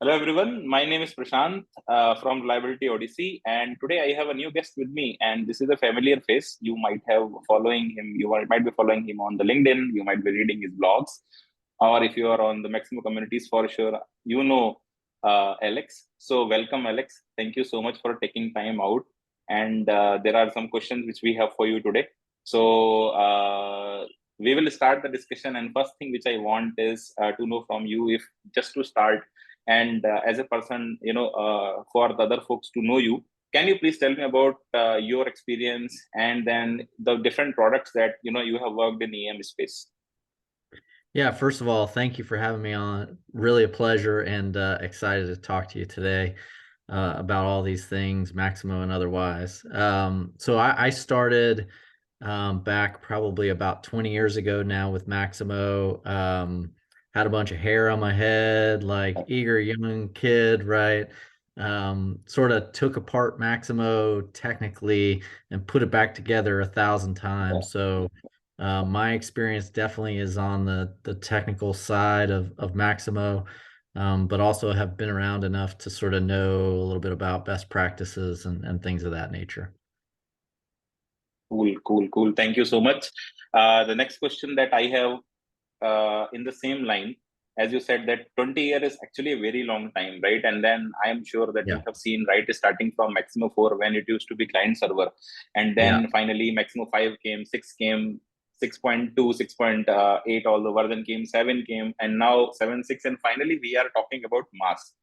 Hello everyone, my name is Prashant from Reliability Odyssey, and today I have a new guest with me, and this is a familiar face. You might have following him. Might be following him on the LinkedIn. You might be reading his blogs, or if you are on the Maximo communities, for sure, you know Alex. So welcome, Alex. Thank you so much for taking time out. And there are some questions which we have for you today. So we will start the discussion. And first thing which I want is to know from you, if just to start and as a person, for the other folks to know you, can you please tell me about your experience and then the different products that you have worked in EM space? Yeah, first of all, thank you for having me on. Really a pleasure and excited to talk to you today about all these things, Maximo and otherwise. So I started back probably about 20 years ago now with Maximo. Had a bunch of hair on my head, like eager young kid, right? Sort of took apart Maximo technically and put it back together 1,000 times. So my experience definitely is on the technical side of Maximo, but also have been around enough to sort of know a little bit about best practices and things of that nature. Cool, cool, cool. Thank you so much. The next question that I have in the same line, as you said, that 20 years is actually a very long time, right? And then I am sure that Yeah. you have seen, right, starting from Maximo 4 when it used to be client server. And Yeah. then finally Maximo 5 came, 6 came, 6.2, 6.8, all the version came, 7 came, and now 7.6. And finally, we are talking about mass.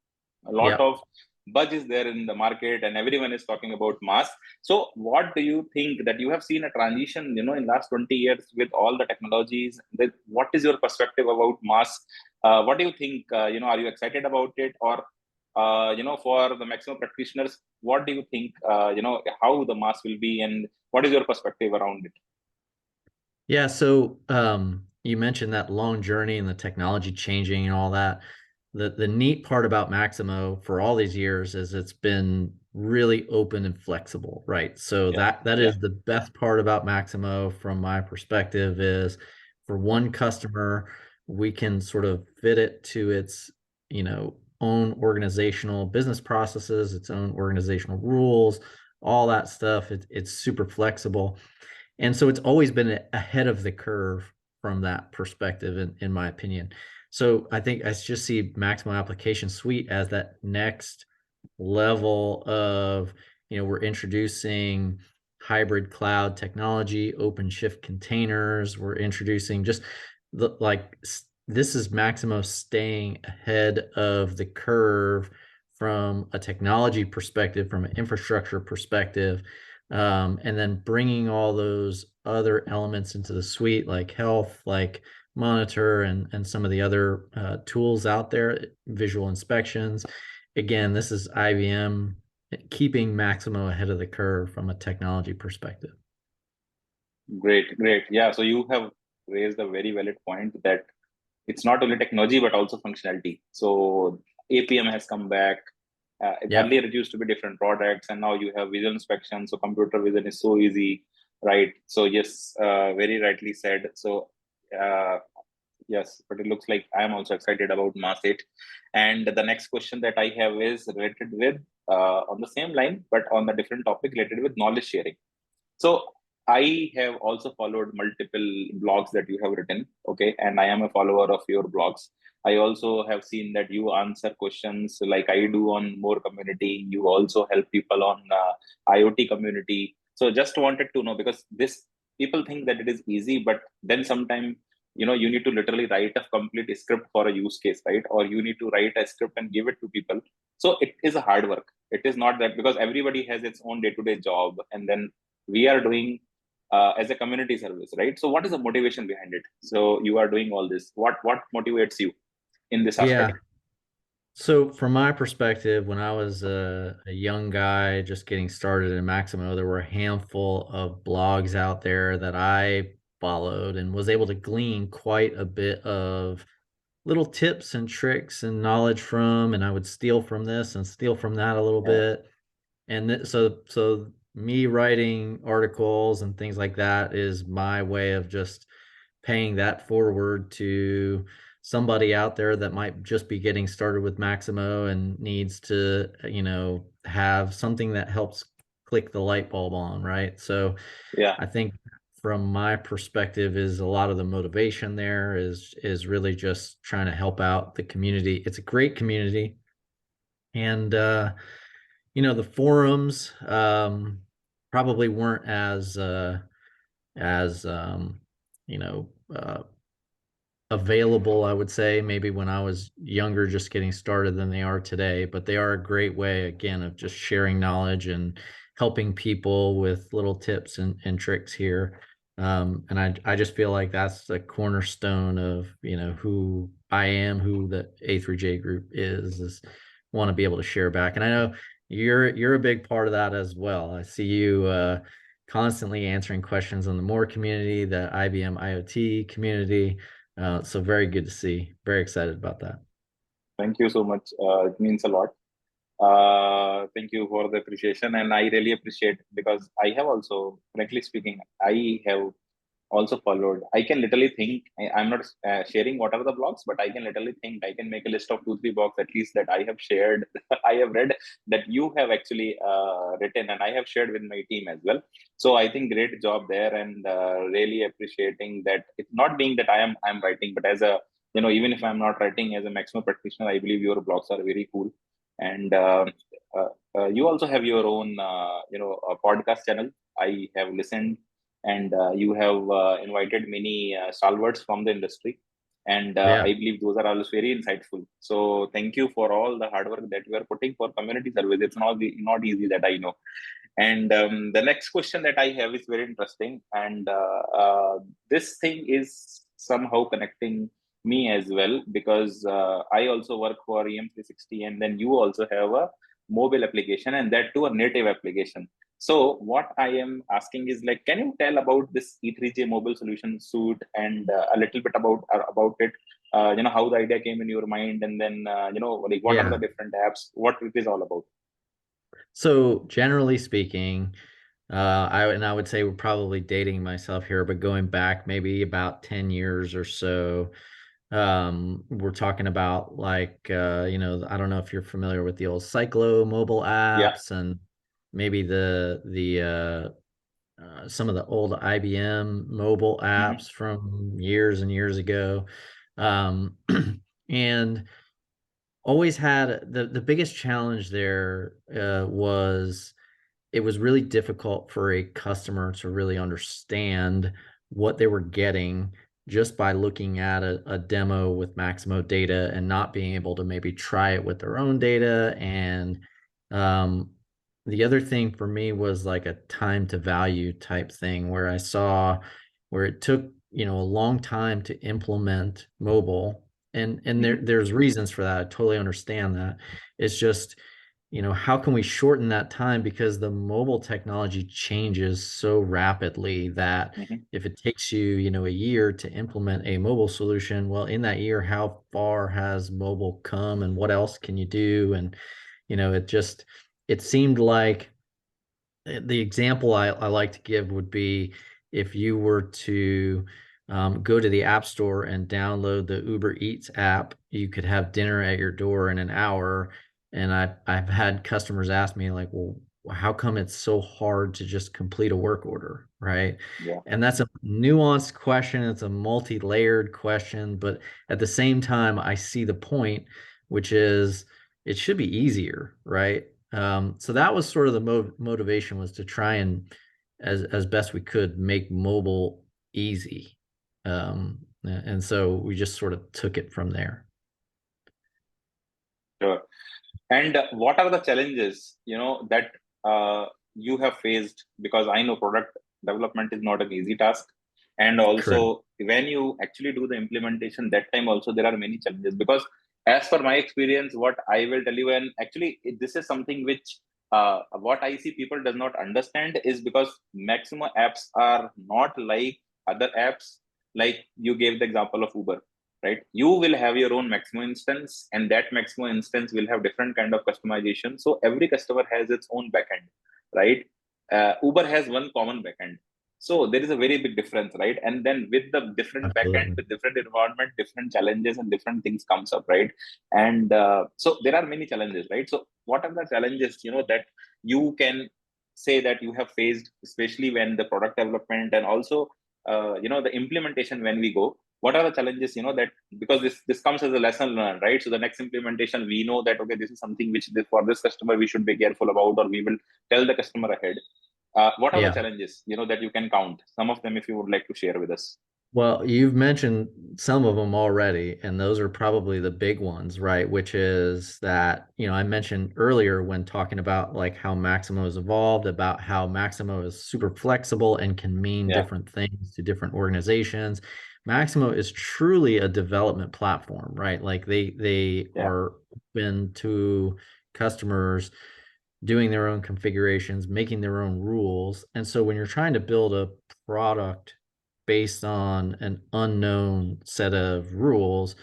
A lot Yeah. of buzz is there in the market and everyone is talking about mass. So what do you think that you have seen a transition, in last 20 years with all the technologies? That what is your perspective about mass? What do you think? Are you excited about it, or for the maximum practitioners, what do you think? How the mass will be, and what is your perspective around it? Yeah. So you mentioned that long journey and the technology changing and all that. The neat part about Maximo for all these years is it's been really open and flexible, right? So Yeah, that yeah, is the best part about Maximo from my perspective is for one customer, we can sort of fit it to its, own organizational business processes, its own organizational rules, all that stuff. It's super flexible. And so it's always been ahead of the curve from that perspective, in my opinion. So I think I just see Maximo Application Suite as that next level of, we're introducing hybrid cloud technology, OpenShift containers. We're introducing just this is Maximo staying ahead of the curve from a technology perspective, from an infrastructure perspective, and then bringing all those other elements into the suite, like health, like monitor, and some of the other tools out there, visual inspections. Again, this is IBM keeping Maximo ahead of the curve from a technology perspective. great, great. Yeah, so you have raised a very valid point that it's not only technology but also functionality. So APM has come back. Yeah. Earlier, it used to be different products, and now you have visual inspection. So computer vision is so easy, right? So yes, very rightly said. So yes, but it looks like I am also excited about Mass 8. And the next question that I have is related with on the same line, but on a different topic related with knowledge sharing. So I have also followed multiple blogs that you have written, okay, and I am a follower of your blogs. I also have seen that you answer questions like I do on More Community. You also help people on IoT community. So just wanted to know, because this people think that it is easy, but then sometimes you need to literally write a complete script for a use case, right? Or you need to write a script and give it to people. So it is a hard work. It is not that, because everybody has its own day-to-day job, and then we are doing as a community service, right? So what is the motivation behind it? So you are doing all this. What motivates you in this Yeah. aspect? So from my perspective, when I was a young guy just getting started in Maximo, there were a handful of blogs out there that I followed and was able to glean quite a bit of little tips and tricks and knowledge from, and I would steal from this and steal from that a little Yeah, bit. And so me writing articles and things like that is my way of just paying that forward to somebody out there that might just be getting started with Maximo and needs to, have something that helps click the light bulb on, right? So Yeah. I think from my perspective is a lot of the motivation there is really just trying to help out the community. It's a great community. And the forums probably weren't as available, I would say, maybe when I was younger, just getting started, than they are today. But they are a great way, again, of just sharing knowledge and helping people with little tips and tricks here. And I just feel like that's the cornerstone of, who I am, who the A3J group is want to be able to share back. And I know you're a big part of that as well. I see you constantly answering questions on the More community, the IBM IoT community. So very good to see. Very excited about that. Thank you so much. It means a lot. Thank you for the appreciation, and I really appreciate, because I have also, frankly speaking, I have also followed. I can literally think, I'm not sharing what are the blogs, but I can literally think, I can make a list of 2-3 blogs at least that I have shared, I have read, that you have actually written, and I have shared with my team as well. So I think great job there, and really appreciating that. It's not being that I'm writing, but as a, even if I'm not writing, as a Maximo practitioner, I believe your blogs are very cool. And you also have your own podcast channel. I have listened, and you have invited many stalwarts from the industry, and Yeah. I believe those are always very insightful. So thank you for all the hard work that you are putting for community service. It's not easy, that I know. And the next question that I have is very interesting, and this thing is somehow connecting me as well, because I also work for EM 360, and then you also have a mobile application, and that too a native application. So what I am asking is, like, can you tell about this E3J Mobile Solution suite, and a little bit about it? How the idea came in your mind, and then like what are Yeah. the different apps, what it is all about? So generally speaking, I would say we're probably dating myself here, but going back maybe about 10 years or so, we're talking about like, I don't know if you're familiar with the old Cyclo mobile Yeah. apps, and maybe some of the old IBM mobile Hmm. apps from years and years ago. Um, and always had the biggest challenge there was it was really difficult for a customer to really understand what they were getting just by looking at a demo with Maximo data and not being able to maybe try it with their own data. And um, the other thing for me was like a time to value type thing, where I saw where it took, a long time to implement mobile. And Hmm. there's reasons for that. I totally understand that. It's just, how can we shorten that time? Because the mobile technology changes so rapidly that Hmm. if it takes you, a year to implement a mobile solution, well, in that year, how far has mobile come and what else can you do? And, it seemed like the example I like to give would be if you were to go to the App Store and download the Uber Eats app, you could have dinner at your door in an hour. And I've had customers ask me like, well, how come it's so hard to just complete a work order, right? Yeah. And that's a nuanced question. It's a multi-layered question, but at the same time, I see the point, which is it should be easier, right? So that was sort of the motivation, was to try and, as best we could, make mobile easy. And so we just sort of took it from there. Sure. And what are the challenges, that you have faced? Because I know product development is not an easy task. And Correct. also, when you actually do the implementation, that time also there are many challenges. Because as per my experience, what I will tell you, and actually this is something which what I see people does not understand, is because Maximo apps are not like other apps. Like you gave the example of Uber, right? You will have your own Maximo instance, and that Maximo instance will have different kind of customization. So every customer has its own backend, right? Uber has one common backend. So there is a very big difference, right? And then with the different backend, Absolutely. with different environment, different challenges and different things comes up, right? And so there are many challenges, right? So what are the challenges, that you can say that you have faced, especially when the product development and also, the implementation when we go? What are the challenges, that because this comes as a lesson learned, right? So the next implementation, we know that okay, this is something which for this customer we should be careful about, or we will tell the customer ahead. What are the Yeah. challenges, that you can count? Some of them, if you would like to share with us. Well, you've mentioned some of them already, and those are probably the big ones, right? Which is that, I mentioned earlier when talking about like how Maximo has evolved, about how Maximo is super flexible and can mean Yeah, different things to different organizations. Maximo is truly a development platform, right? Like they yeah, are open to customers doing their own configurations, making their own rules. And so when you're trying to build a product based on an unknown set of rules,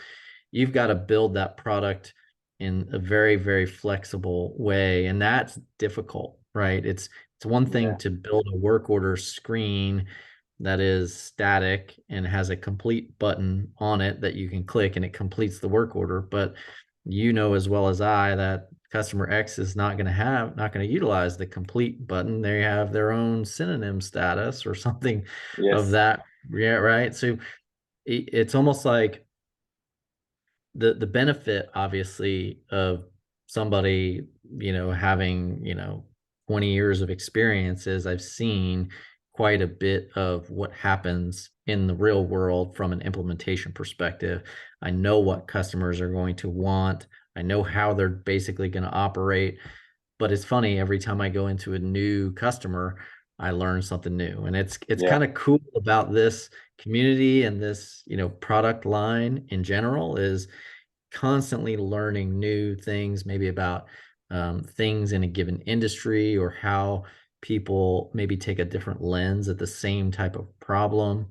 you've got to build that product in a very, very flexible way. And that's difficult, right? It's one thing yeah, to build a work order screen that is static and has a complete button on it that you can click and it completes the work order. But you know as well as I that customer X is not going to utilize the complete button. They have their own synonym status or something of yes, that. Yeah, right. So it's almost like the benefit obviously of somebody having 20 years of experience is I've seen quite a bit of what happens in the real world from an implementation perspective. I know what customers are going to want. I know how they're basically going to operate. But it's funny, every time I go into a new customer, I learn something new. And it's yeah, kind of cool about this community and this product line in general is constantly learning new things, maybe about things in a given industry or how people maybe take a different lens at the same type of problem.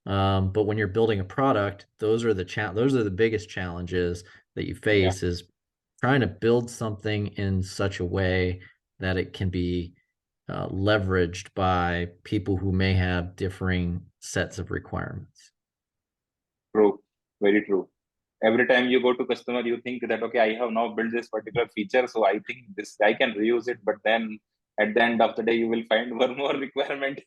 But when you're building a product, those are the biggest challenges that you yeah. face is trying to build something in such a way that it can be leveraged by people who may have differing sets of requirements. True, very true. Every time you go to customer, you think that okay, I have now built this particular feature, so I think this I can reuse it. But then at the end of the day, you will find one more requirement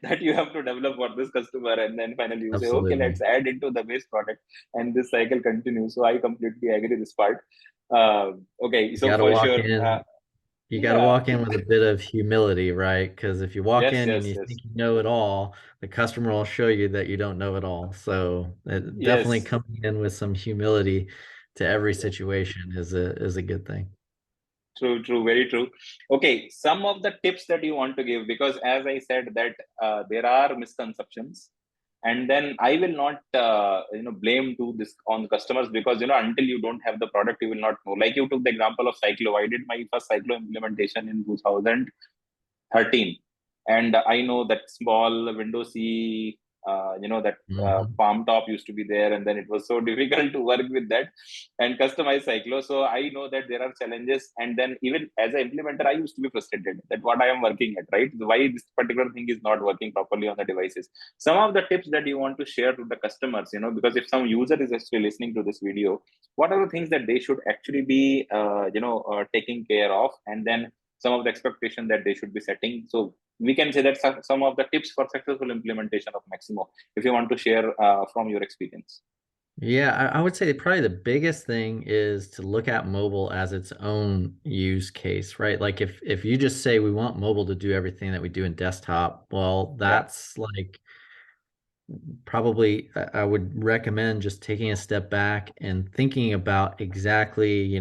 that you have to develop for this customer, and then finally you say, okay, Absolutely. let's add into the base product, and this cycle continues. So I completely agree this part. Okay, You so got to for walk sure, in you got to yeah, walk in with a bit of humility, right? Because if you walk yes, in and yes, you yes, think you know it all, the customer will show you that you don't know it all. So definitely yes. coming in with some humility to every situation is a good thing. True, true, very true. Okay, some of the tips that you want to give, because as I said that there are misconceptions, and then I will not blame to this on customers, because until you don't have the product, you will not know. Like you took the example of Cyclo. I did my first Cyclo implementation in 2013, and I know that small window C, that Mhm. palm top used to be there, and then it was so difficult to work with that and customize Cyclo. So I know that there are challenges, and then even as an implementer, I used to be frustrated that what I am working at, right? Why this particular thing is not working properly on the devices. Some of the tips that you want to share to the customers, because if some user is actually listening to this video, what are the things that they should actually be taking care of, and then some of the expectation that they should be setting. So we can say that some of the tips for successful implementation of Maximo, if you want to share from your experience. Yeah, I would say probably the biggest thing is to look at mobile as its own use case, right? Like if you just say we want mobile to do everything that we do in desktop, well, Yeah, that's like probably I would recommend just taking a step back and thinking about exactly,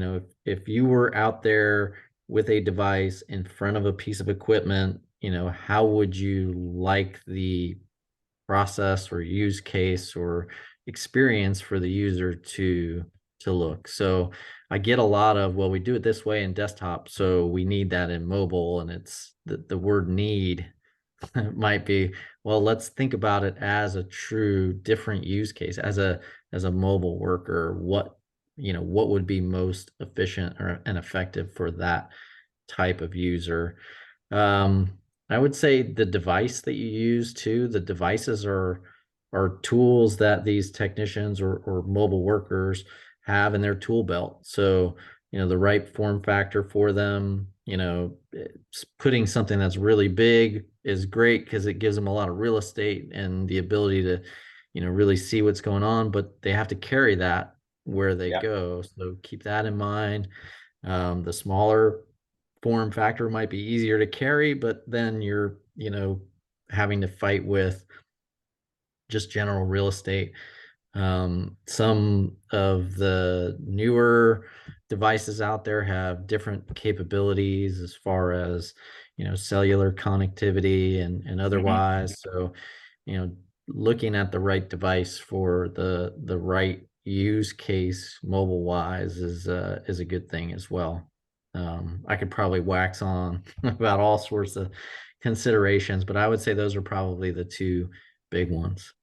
if you were out there with a device in front of a piece of equipment, how would you like the process or use case or experience for the user to look. So I get a lot of, well, we do it this way in desktop, so we need that in mobile, and it's the word need might be, well, let's think about it as a true different use case as a mobile worker. What would be most efficient and effective for that type of user. um I would say the device that you use too, the devices are tools that these technicians or mobile workers have in their tool belt. So, the right form factor for them, putting something that's really big is great because it gives them a lot of real estate and the ability to, really see what's going on, but they have to carry that where they Yeah. go. So keep that in mind. The smaller form factor might be easier to carry, but then you're, having to fight with just general real estate. Some of the newer devices out there have different capabilities as far as, cellular connectivity and otherwise. So, looking at the right device for the right use case mobile wise is a good thing as well. I could probably wax on about all sorts of considerations, but I would say those are probably the two big ones.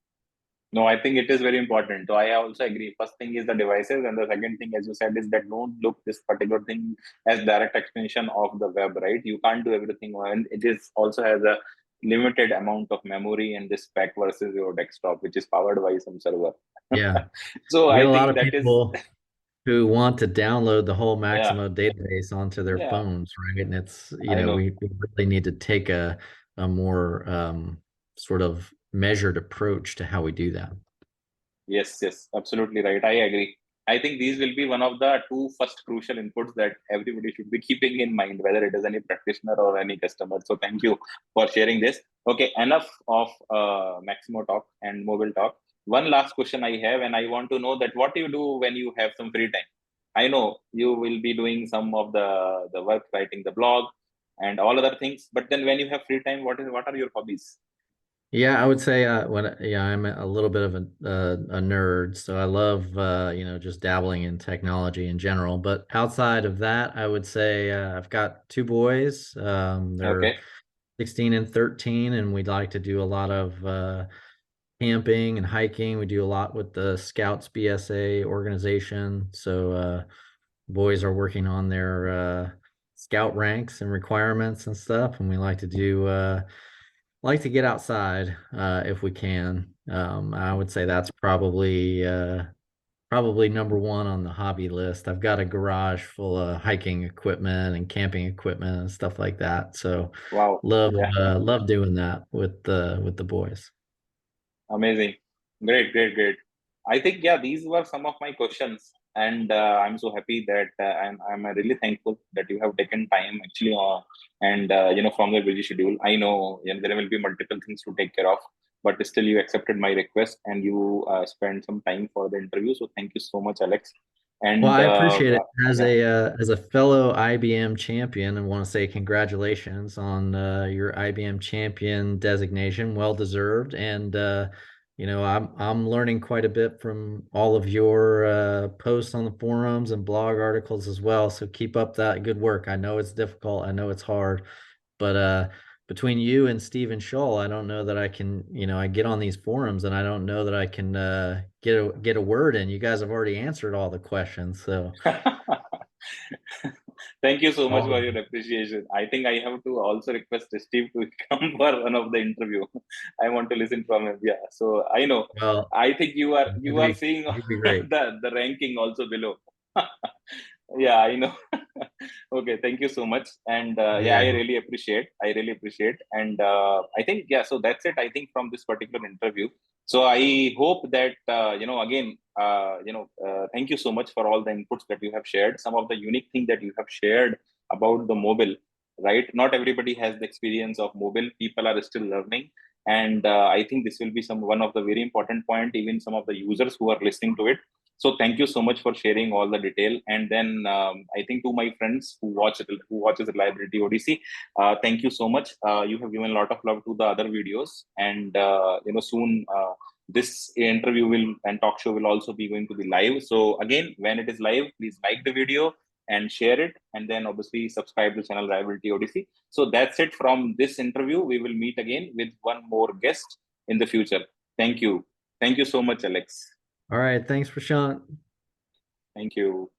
No, I think it is very important. So I also agree. First thing is the devices, and the second thing, as you said, is that don't look this particular thing as direct extension of the web, right? You can't do everything, and it is also has a limited amount of memory in this spec versus your desktop, which is powered by some server. Yeah. So You get I a lot think of that is, people who want to download the whole yeah, Maximo database onto their yeah, phones, right? And it's, I know. we really need to take a more sort of measured approach to how we do that. Yes, yes, absolutely right. I agree. I think these will be one of the two first crucial inputs that everybody should be keeping in mind, whether it is any practitioner or any customer. So thank you for sharing this. Okay, enough of Maximo talk and mobile talk. One last question I have, and I want to know that what do you do when you have some free time? I know you will be doing some of the work, writing the blog, and all other things. But then when you have free time, what are your hobbies? Yeah, I would say I'm a little bit of a nerd, so I love just dabbling in technology in general. But outside of that, I would say I've got two boys. They're Okay, 16 and 13, and we'd like to do a lot of camping and hiking. We do a lot with the Scouts BSA organization. So boys are working on their scout ranks and requirements and stuff, and we like to get outside if we can. I would say that's probably number one on the hobby list. I've got a garage full of hiking equipment and camping equipment and stuff like that. So wow, yeah. love doing that with the boys. Amazing. Great, great, great. I think, yeah, these were some of my questions. And I'm so happy that I'm really thankful that you have taken time actually, and from the busy schedule. I know, there will be multiple things to take care of, but still you accepted my request and you spent some time for the interview. So thank you so much, Alex. Well, And I appreciate it yeah, as a fellow IBM champion, and want to say congratulations on your IBM champion designation. Well deserved, and I'm learning quite a bit from all of your posts on the forums and blog articles as well. So keep up that good work. I know it's difficult. I know it's hard, but between you and Stephen Scholl, I don't know that I can, I get on these forums and I don't know that I can get a word in. You guys have already answered all the questions, so thank you so much all for of your appreciation. I think I have to also request Steve to come for one of the interview. I want to listen from him. Yeah. So I know. well, I think you are seeing it'd be great. the ranking also below. Yeah, I know. Okay, thank you so much. And yeah, Yeah. I really appreciate. And I think, yeah, so that's it. I think from this particular interview. So I hope that again, thank you so much for all the inputs that you have shared. Some of the unique thing that you have shared about the mobile, right? Not everybody has the experience of mobile. People are still learning, and I think this will be one of the very important point. Even some of the users who are listening to it. So thank you so much for sharing all the detail. And then I think to my friends who watches Reliability Odyssey, thank you so much. You have given a lot of love to the other videos, and soon this interview will and talk show will also be going to be live. So again, when it is live, please like the video and share it, and then obviously subscribe to channel Reliability Odyssey. So that's it from this interview. We will meet again with one more guest in the future. Thank you so much, Alex. All right. Thanks, Prashant. Thank you.